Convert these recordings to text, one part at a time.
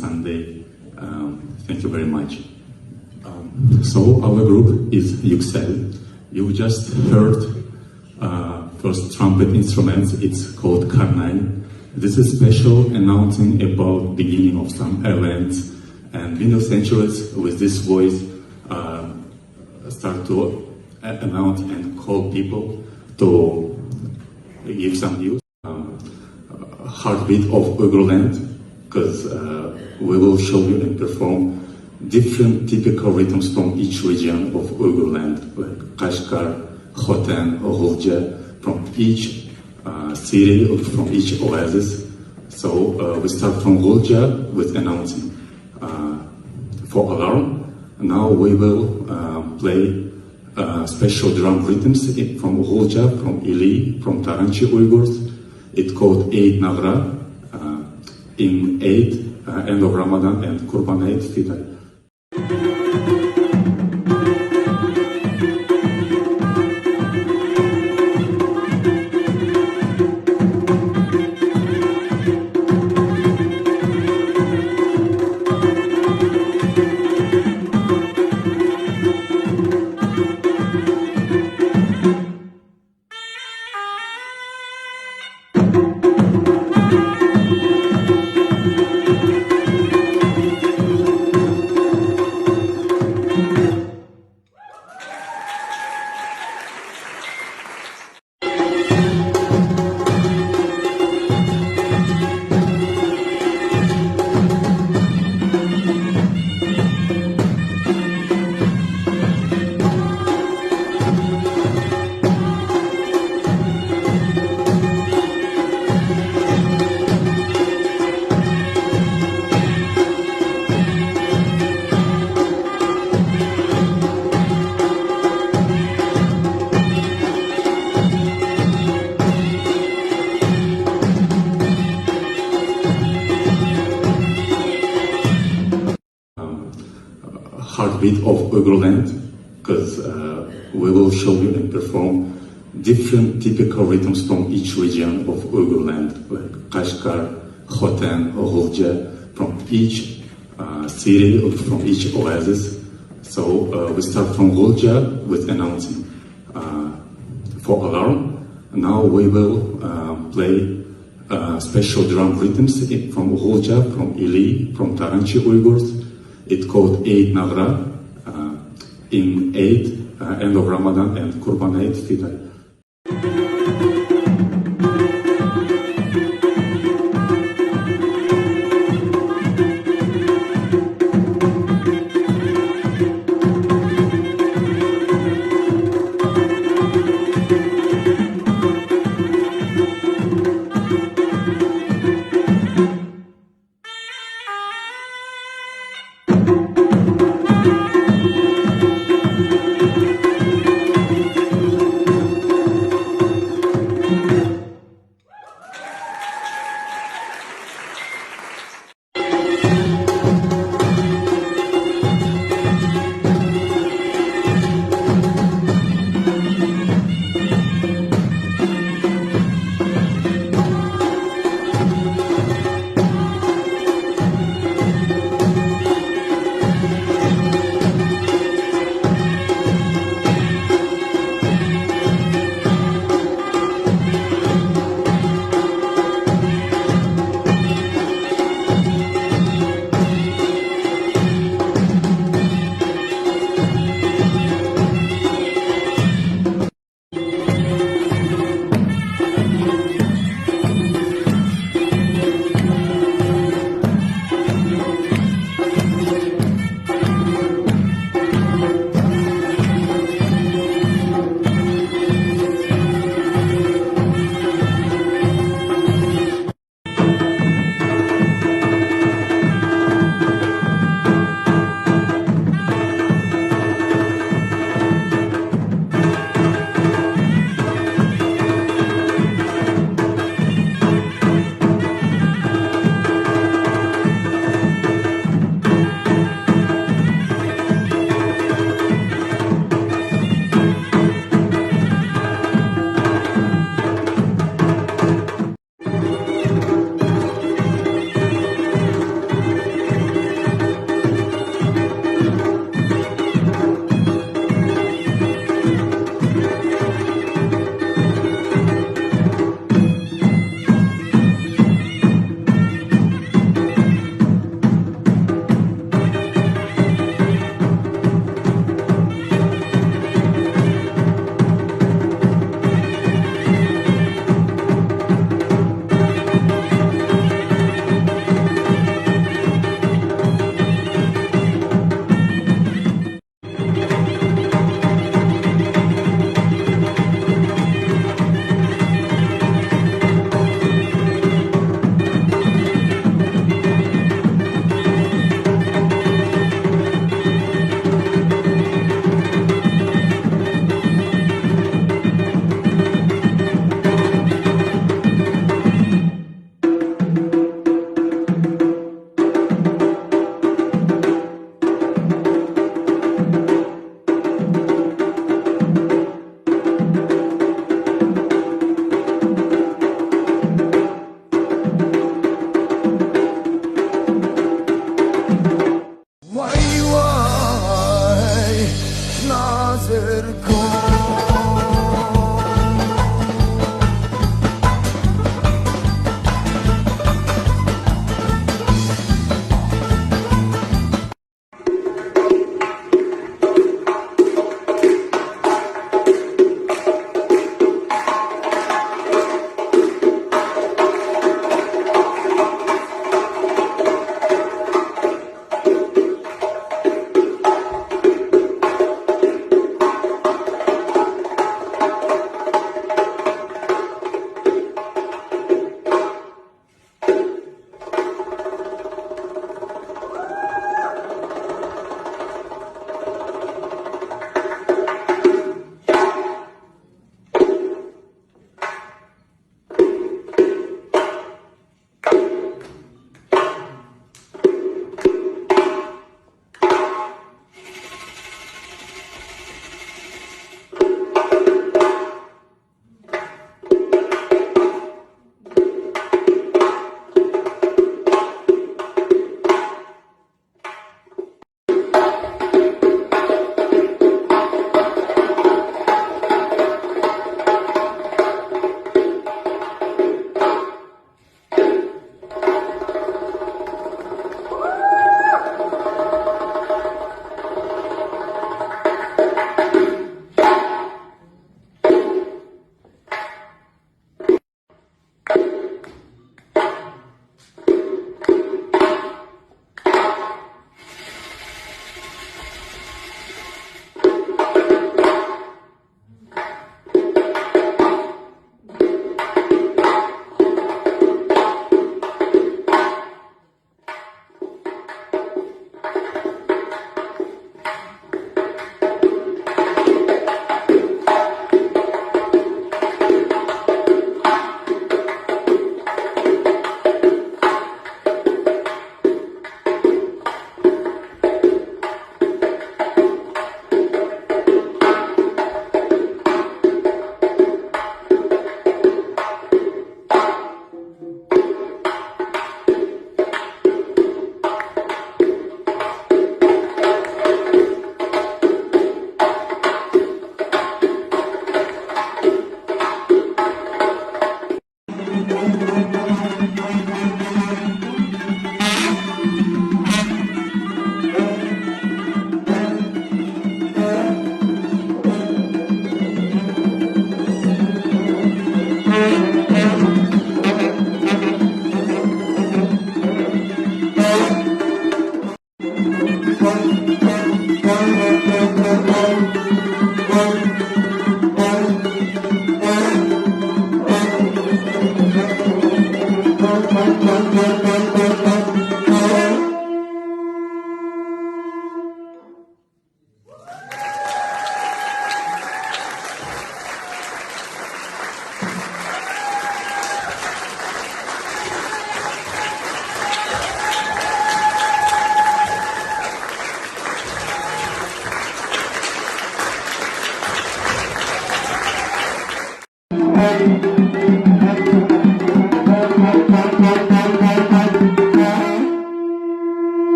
Sunday. Thank you very much. So our group is Yüksel. You just heard first trumpet instruments. It's called Karnay. This is special announcing about beginning of some events, and Windows Centuries with this voice start to announce and call people to give some news. Heartbeat of Uyghur land, because we will show you and perform different typical rhythms from each region of Uyghur land, like Kashgar, Khotan, Oghulja, from each city or from each oasis. So we start from Oghulja with announcing for alarm. Now we will play special drum rhythms from Oghulja, from Ili, from Taranchi Uyghurs. It's called Eid Nagra, in Eid, end of Ramadan, and Kurban Eid Fitr. Heartbeat of Uyghur land, because we will show you and perform different typical rhythms from each region of Uyghur land, like Kashgar, Khotan, Oghulja, from each city or from each oasis. So we start from Oghulja with announcing for alarm. Now we will play special drum rhythms from Oghulja, from Ili, from Taranchi Uyghurs. It's called Eid Nagra, in Eid, end of Ramadan, and Kurban Eid Fitr.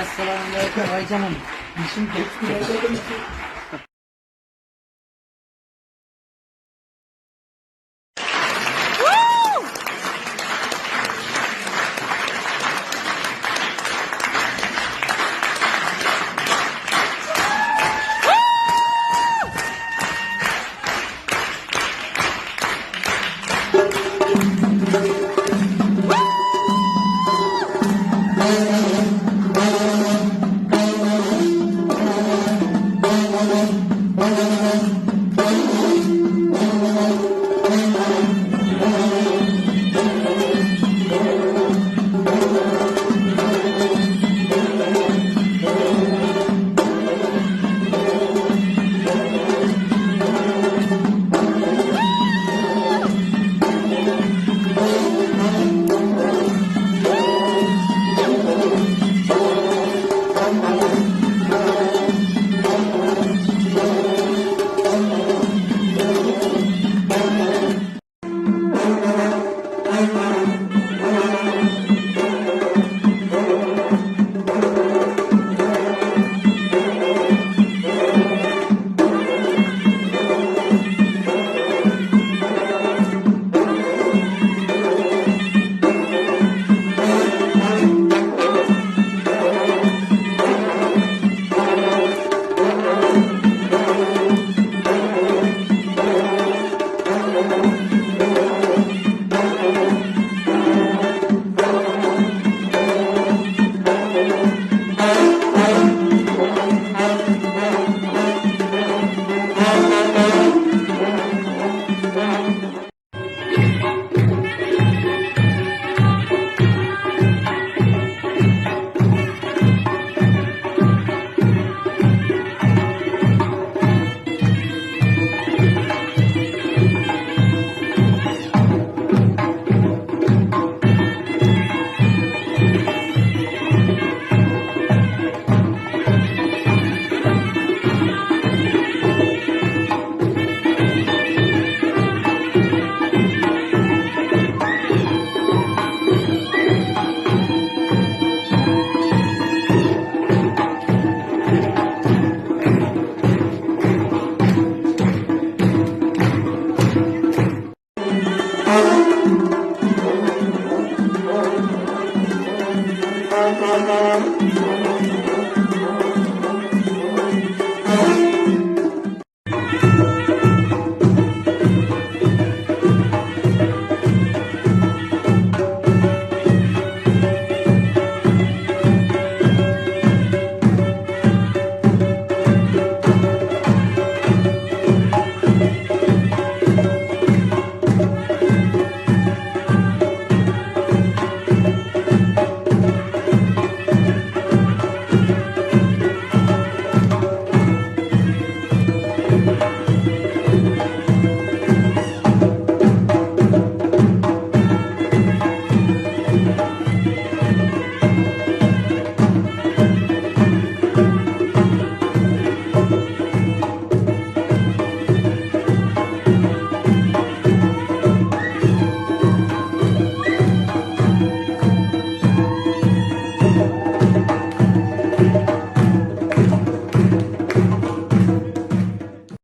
Assalamualaikum. Vay canım. Dişim koktu.